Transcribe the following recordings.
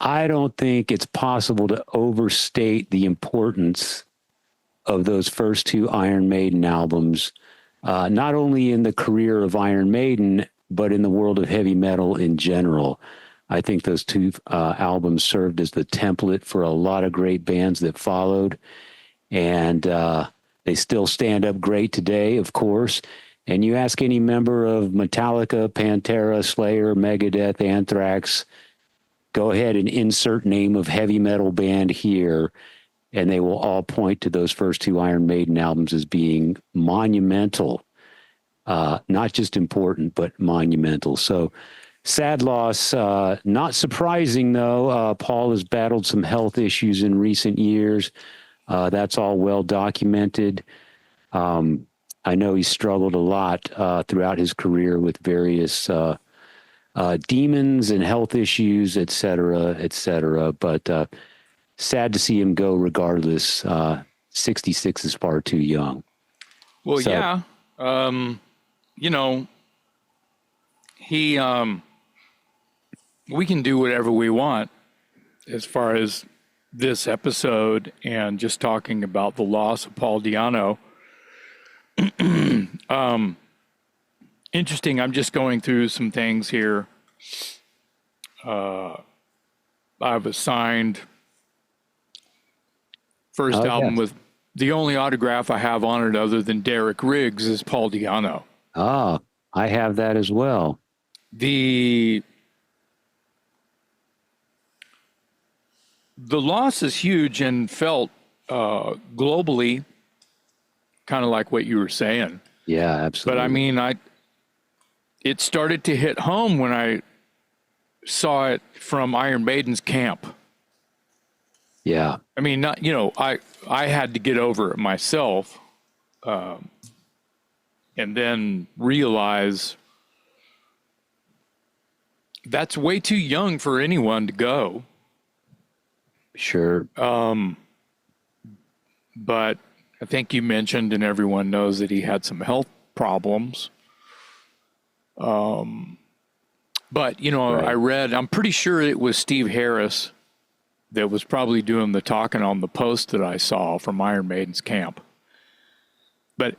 I don't think it's possible to overstate the importance of those first two Iron Maiden albums, not only in the career of Iron Maiden, but in the world of heavy metal in general. I think those two albums served as the template for a lot of great bands that followed, and they still stand up great today, of course. And you ask any member of Metallica, Pantera, Slayer, Megadeth, Anthrax, go ahead and insert name of heavy metal band here, and they will all point to those first two Iron Maiden albums as being monumental, not just important, but monumental. So sad loss. Not surprising, though. Paul has battled some health issues in recent years. That's all well documented. I know he struggled a lot throughout his career with various demons and health issues, et cetera, but sad to see him go regardless. 66 is far too young. Well, so, yeah. You know, we can do whatever we want as far as this episode and just talking about the loss of Paul Di'Anno. Interesting. I'm just going through some things here. I've assigned first album with the only autograph I have on it other than Derek Riggs is Paul Di'Anno. Oh, I have that as well. The loss is huge and felt globally, kind of like what you were saying. Yeah, absolutely. But I mean, it started to hit home when I saw it from Iron Maiden's camp. Yeah. I mean, not, you know, I had to get over it myself, and then realize that's way too young for anyone to go. Sure. But I think you mentioned, and everyone knows, that he had some health problems. But, you know, right. I'm pretty sure it was Steve Harris that was probably doing the talking on the post that I saw from Iron Maiden's camp. But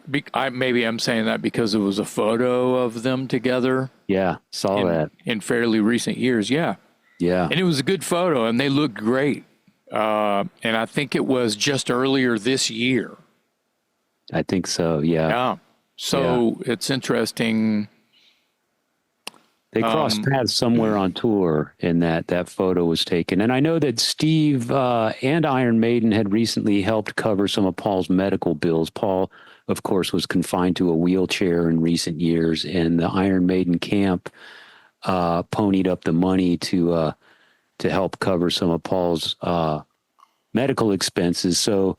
maybe I'm saying that because it was a photo of them together. Yeah, saw that. In fairly recent years, yeah. Yeah. And it was a good photo, and they looked great. And I think it was just earlier this year. I think so, yeah. Yeah. So it's interesting. They crossed paths somewhere on tour, and that photo was taken. And I know that Steve and Iron Maiden had recently helped cover some of Paul's medical bills. Paul, of course, was confined to a wheelchair in recent years, and the Iron Maiden camp ponied up the money to help cover some of Paul's medical expenses. So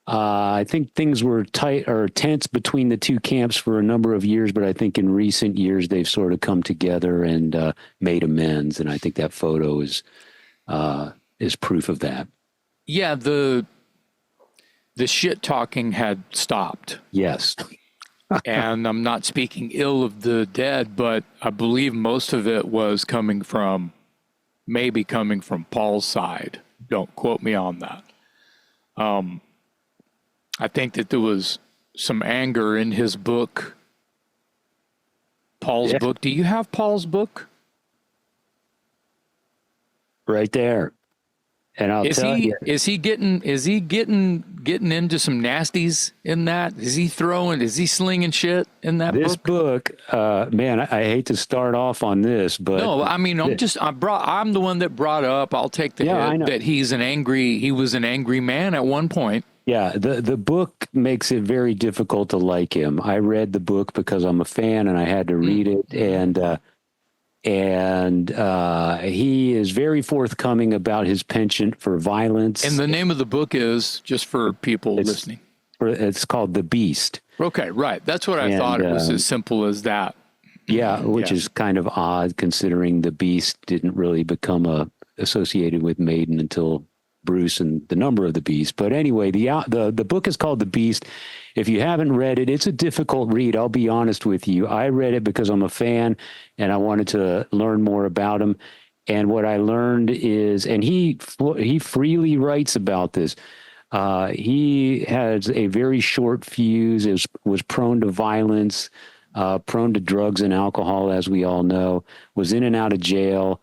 I think things were tight or tense between the two camps for a number of years, but I think in recent years they've sort of come together and made amends. And I think that photo is proof of that. Yeah, the shit talking had stopped. Yes. And I'm not speaking ill of the dead, but I believe most of it was maybe coming from Paul's side. Don't quote me on that. I think that there was some anger in his book, Paul's book. Do you have Paul's book? Right there. And I'll tell you, is he getting into some nasties in that? Is he slinging shit in that book? This book, man, I hate to start off on this, but no, I mean, I'm the one that brought up. I'll take the hit that he was an angry man at one point. Yeah, the book makes it very difficult to like him. I read the book because I'm a fan and I had to read it, and he is very forthcoming about his penchant for violence. And the name of the book is, just for people listening, it's called The Beast. Okay, right. That's what I thought. It was as simple as that. Yeah, which is kind of odd considering The Beast didn't really become associated with Maiden until Bruce and the Number of the Beast. But anyway, the book is called The Beast. If you haven't read it, it's a difficult read. I'll be honest with you. I read it because I'm a fan and I wanted to learn more about him. And what I learned is, and he freely writes about this. He has a very short fuse. Was prone to violence, prone to drugs and alcohol, as we all know. Was in and out of jail.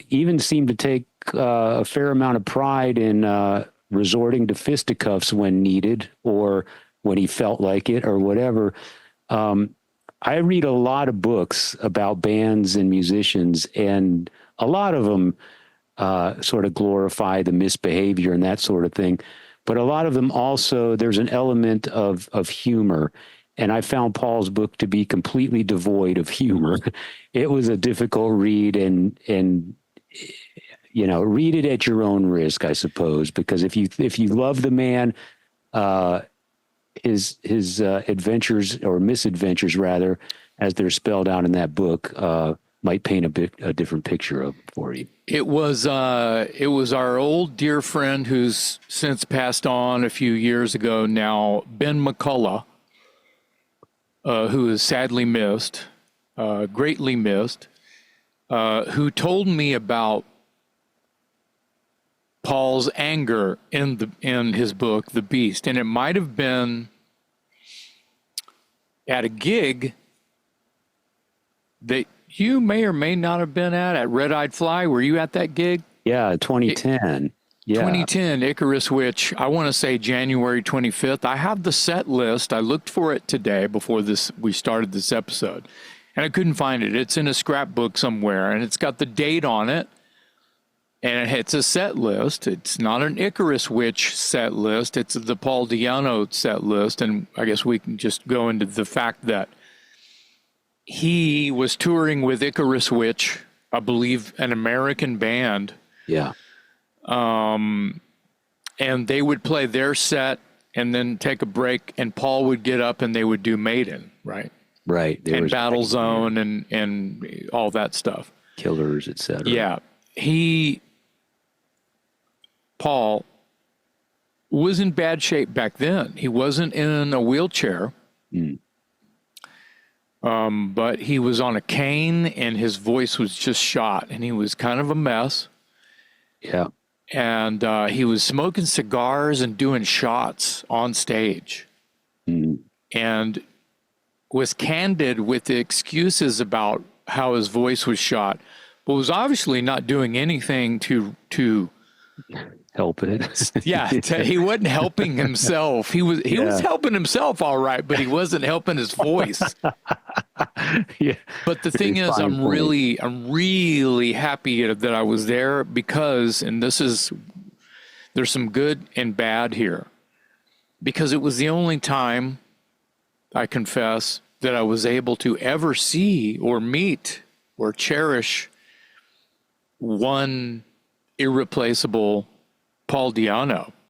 Even seemed to take a fair amount of pride in resorting to fisticuffs when needed, or when he felt like it, or whatever. I read a lot of books about bands and musicians, and a lot of them sort of glorify the misbehavior and that sort of thing. But a lot of them also, there's an element of humor. And I found Paul's book to be completely devoid of humor. It was a difficult read, and read it at your own risk, I suppose, because if you love the man, his adventures, or misadventures rather, as they're spelled out in that book, might paint a different picture for you. It was our old dear friend who's since passed on a few years ago now, Ben McCullough, who is sadly missed, greatly missed, who told me about Paul's anger in his book, The Beast. And it might have been at a gig that you may or may not have been at Red Eyed Fly. Were you at that gig? Yeah, 2010. Yeah. 2010, Icarus Witch, I want to say January 25th. I have the set list. I looked for it today before we started this episode, and I couldn't find it. It's in a scrapbook somewhere, and it's got the date on it, and it's a set list. It's not an Icarus Witch set list. It's the Paul Di'Anno set list, and I guess we can just go into the fact that he was touring with Icarus Witch, I believe an American band. Yeah. And they would play their set and then take a break, and Paul would get up and they would do Maiden, right? Right. And Battle Zone and all that stuff. Killers, etc. Yeah. Paul was in bad shape back then. He wasn't in a wheelchair. But he was on a cane, and his voice was just shot, and he was kind of a mess. Yeah. And he was smoking cigars and doing shots on stage, and was candid with the excuses about how his voice was shot, but was obviously not doing anything to help it. Yeah, he wasn't helping himself. He was helping himself all right, but he wasn't helping his voice. Yeah. But the thing is, I'm really happy that I was there, because, and there's some good and bad here, because it was the only time, I confess, that I was able to ever see or meet or cherish one irreplaceable Paul Di'Anno.